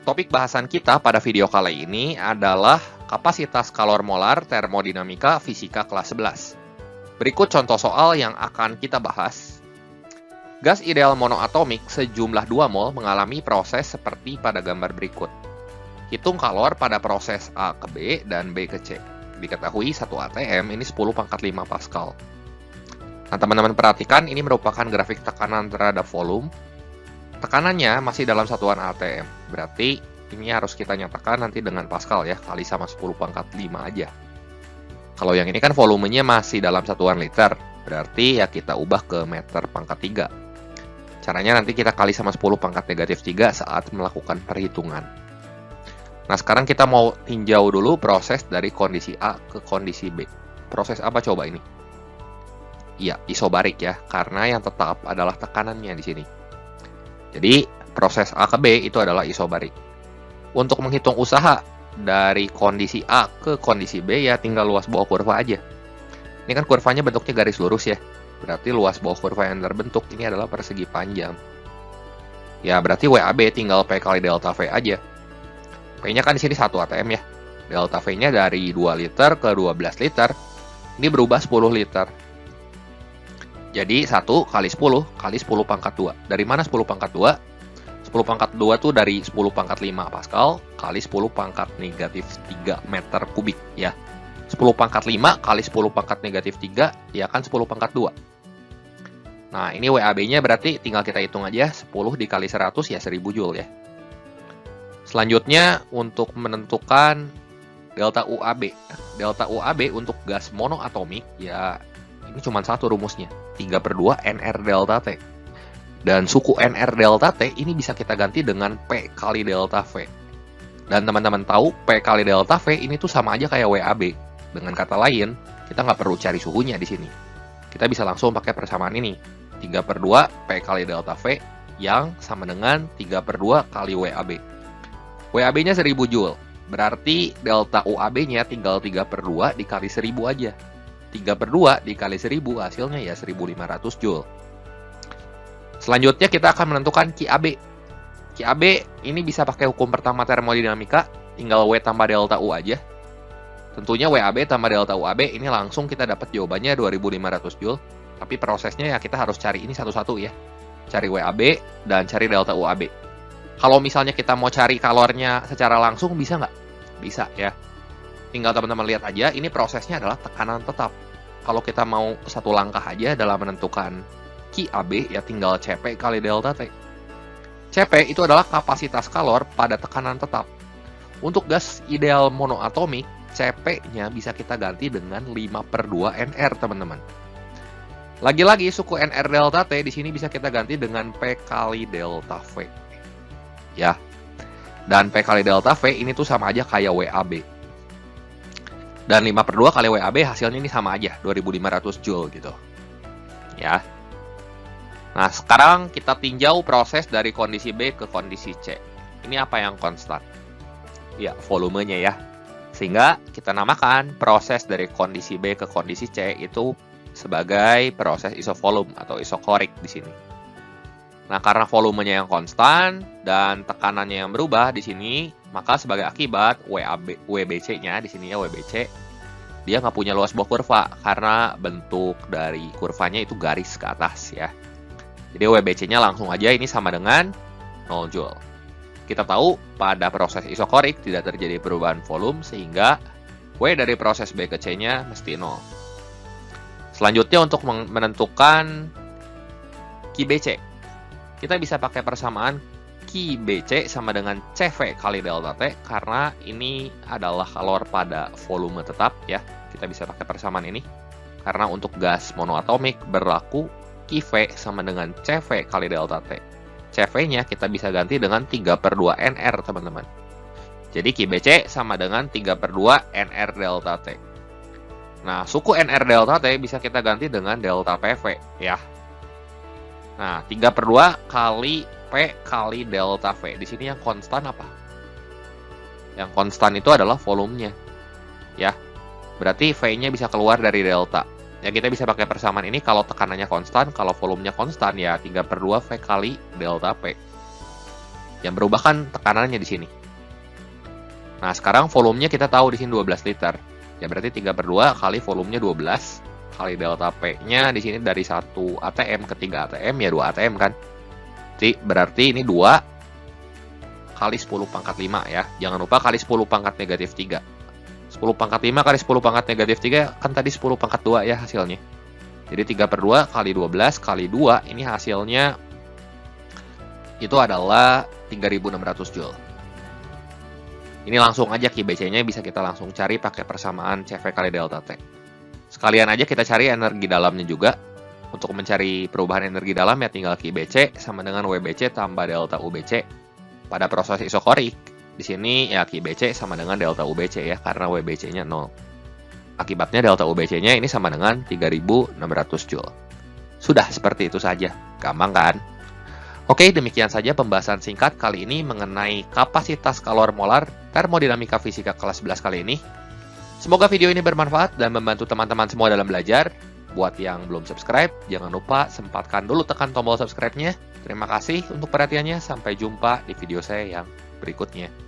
Topik bahasan kita pada video kali ini adalah kapasitas kalor molar termodinamika fisika kelas 11. Berikut contoh soal yang akan kita bahas. Gas ideal monoatomik sejumlah 2 mol mengalami proses seperti pada gambar berikut. Hitung kalor pada proses A ke B dan B ke C. Diketahui 1 atm ini 10 pangkat 5 Pascal. Nah, teman-teman perhatikan ini merupakan grafik tekanan terhadap volume. Tekanannya masih dalam satuan atm, berarti ini harus kita nyatakan nanti dengan Pascal ya, kali sama 10 pangkat 5 aja. Kalau yang ini kan volumenya masih dalam satuan liter, berarti ya kita ubah ke meter pangkat 3. Caranya nanti kita kali sama 10 pangkat negatif 3 saat melakukan perhitungan. Nah, sekarang kita mau tinjau dulu proses dari kondisi A ke kondisi B. Proses apa coba ini? Iya, isobarik ya, karena yang tetap adalah tekanannya di sini. Jadi, proses A ke B itu adalah isobarik. Untuk menghitung usaha dari kondisi A ke kondisi B, ya tinggal luas bawah kurva aja. Ini kan kurvanya bentuknya garis lurus ya. Berarti luas bawah kurva yang terbentuk ini adalah persegi panjang. Ya, berarti WAB tinggal P kali delta V aja. P-nya kan di sini 1 atm ya. Delta V-nya dari 2 liter ke 12 liter. Ini berubah 10 liter. Jadi 1 kali 10 kali 10 pangkat 2. Dari mana 10 pangkat 2? 10 pangkat 2 tuh dari 10 pangkat 5 Pascal kali 10 pangkat negatif 3 meter kubik ya. 10 pangkat 5 kali 10 pangkat negatif 3 ya kan 10 pangkat 2. Nah, ini WAB-nya berarti tinggal kita hitung aja 10 dikali 100 ya 1000 Joule ya. Selanjutnya untuk menentukan delta UAB. Delta UAB untuk gas monoatomik ya ini cuma satu rumusnya, 3/2 NR delta T. Dan suku NR delta T ini bisa kita ganti dengan P kali delta V. Dan teman-teman tahu, P kali delta V ini tuh sama aja kayak WAB. Dengan kata lain, kita nggak perlu cari suhunya di sini. Kita bisa langsung pakai persamaan ini. 3/2 P kali delta V yang sama dengan 3/2 kali WAB. WAB-nya 1000 Joule. Berarti delta UAB-nya tinggal 3/2 dikali 1000 aja. 3/2 dikali 1000 hasilnya ya 1500 Joule. Selanjutnya kita akan menentukan QAB. QAB ini bisa pakai hukum pertama termodinamika, tinggal W tambah delta U aja. Tentunya WAB tambah delta UAB ini langsung kita dapat jawabannya 2500 Joule. Tapi prosesnya ya kita harus cari ini satu-satu ya. Cari WAB dan cari delta UAB. Kalau misalnya kita mau cari kalornya secara langsung bisa nggak? Bisa ya. Tinggal teman-teman lihat aja, ini prosesnya adalah tekanan tetap. Kalau kita mau satu langkah aja dalam menentukan QAB, ya tinggal CP kali delta T. CP itu adalah kapasitas kalor pada tekanan tetap. Untuk gas ideal monoatomik, CP-nya bisa kita ganti dengan 5/2 NR, teman-teman. Lagi-lagi, suku NR delta T di sini bisa kita ganti dengan P kali delta V. Ya. Dan P kali delta V ini tuh sama aja kayak WAB. Dan 5/2 kali WAB hasilnya ini sama aja, 2500 Joule gitu. Ya. Nah, sekarang kita tinjau proses dari kondisi B ke kondisi C. Ini apa yang konstan? Ya, volumenya ya. Sehingga kita namakan proses dari kondisi B ke kondisi C itu sebagai proses isovolume atau isokorik di sini. Nah, karena volumenya yang konstan dan tekanannya yang berubah di sini, maka sebagai akibat WBC-nya di sini ya WBC, dia nggak punya luas bawah kurva karena bentuk dari kurvanya itu garis ke atas ya. Jadi WBC-nya langsung aja ini sama dengan 0 Joule. Kita tahu pada proses isokorik tidak terjadi perubahan volume sehingga W dari proses B ke C-nya mesti 0. Selanjutnya untuk menentukan QBC. Kita bisa pakai persamaan QBC sama dengan CV kali delta T karena ini adalah kalor pada volume tetap ya. Kita bisa pakai persamaan ini. Karena untuk gas monoatomik berlaku QV sama dengan CV kali delta T. CV-nya kita bisa ganti dengan 3/2 NR, teman-teman. Jadi QBC sama dengan 3/2 NR delta T. Nah, suku NR delta T bisa kita ganti dengan delta PV ya. Nah, 3/2 kali P kali delta V. Di sini yang konstan apa? Yang konstan itu adalah volumenya. Ya. Berarti V-nya bisa keluar dari delta. Ya, kita bisa pakai persamaan ini kalau tekanannya konstan, kalau volumenya konstan ya 3/2 V kali delta P. Yang berubah kan tekanannya di sini. Nah, sekarang volumenya kita tahu di sini 12 liter. Ya berarti 3/2 kali volumenya 12 kali delta P-nya di sini dari 1 ATM ke 3 ATM ya 2 ATM kan. Jadi berarti ini 2 kali 10 pangkat 5 ya. Jangan lupa kali 10 pangkat negatif 3. 10 pangkat 5 kali 10 pangkat negatif 3 kan tadi 10 pangkat 2 ya hasilnya. Jadi 3/2 kali 12 kali 2 ini hasilnya itu adalah 3600 Joule. Ini langsung aja QBC-nya bisa kita langsung cari pakai persamaan CV kali delta T. Sekalian aja kita cari energi dalamnya juga. Untuk mencari perubahan energi dalam ya tinggal QBC sama dengan WBC tambah delta UBC. Pada proses isokorik, di sini ya QBC sama dengan delta UBC ya karena WBC-nya 0. Akibatnya delta UBC-nya ini sama dengan 3600 Joule. Sudah seperti itu saja. Gampang kan? Oke, demikian saja pembahasan singkat kali ini mengenai kapasitas kalor molar termodinamika fisika kelas 11 kali ini. Semoga video ini bermanfaat dan membantu teman-teman semua dalam belajar. Buat yang belum subscribe, jangan lupa sempatkan dulu tekan tombol subscribe-nya. Terima kasih untuk perhatiannya, sampai jumpa di video saya yang berikutnya.